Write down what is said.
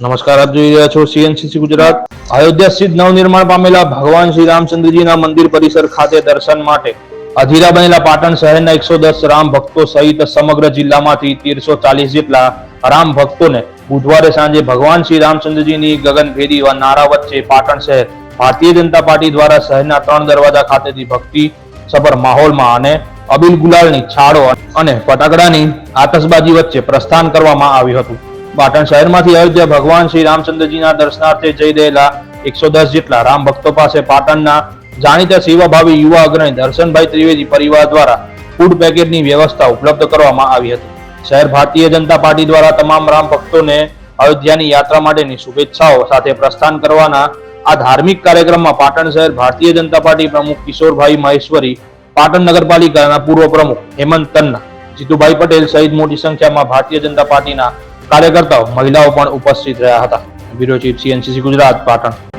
નમસ્કાર, આપ જોઈ રહ્યા છો સીએનસીસી ગુજરાત। અયોધ્યા સ્થિત નવનિર્માણ પામેલા ભગવાન શ્રી રામચંદ્રજીના મંદિર પરિસર ખાતે દર્શન માટે અધીરા બનેલા પાટણ શહેરના 110 રામ ભક્તો સહિત સમગ્ર જિલ્લામાંથી 1340 જેટલા રામ ભક્તોને બુધવારે સાંજે ભગવાન શ્રી રામચંદ્રજીની ગગનભેદી નારા વચ્ચે પાટણ શહેર ભારતીય જનતા પાર્ટી દ્વારા શહેરના 3 દરવાજા ખાતેથી ભક્તિ સભર માહોલમાં અને અબીલ ગુલાલની છાળો અને ફટાકડાની આતશબાજી વચ્ચે પ્રસ્થાન કરવામાં આવ્યું હતું। પાટણ શહેરમાંથી અયોધ્યા ભગવાન શ્રી રામચંદ્રજીના દર્શનાર્થે જઈ રહેલા 110 જેટલા રામ ભક્તો પાસે પાટણના જાણીતા સેવાભાવી યુવા અગ્રણી દર્શનભાઈ ત્રિવેદી પરિવાર દ્વારા ફૂડ પેકેટની વ્યવસ્થા ઉપલબ્ધ કરવામાં આવી હતી। શહેર ભારતીય જનતા પાર્ટી દ્વારા તમામ રામ ભક્તોને અયોધ્યાની યાત્રા માટેની શુભેચ્છાઓ સાથે પ્રસ્થાન કરવાના આ ધાર્મિક કાર્યક્રમમાં પાટણ શહેર ભારતીય જનતા પાર્ટી પ્રમુખ કિશોરભાઈ મહેશ્વરી, પાટણ નગરપાલિકાના પૂર્વ પ્રમુખ હેમંત તન્ના, જીતુભાઈ પટેલ સહિત મોટી સંખ્યામાં ભારતીય જનતા પાર્ટીના કાર્યકર્તાઓ, મહિલાઓ પણ ઉપસ્થિત રહ્યા હતા। Bureau chief CNCC Gujarat, Patan.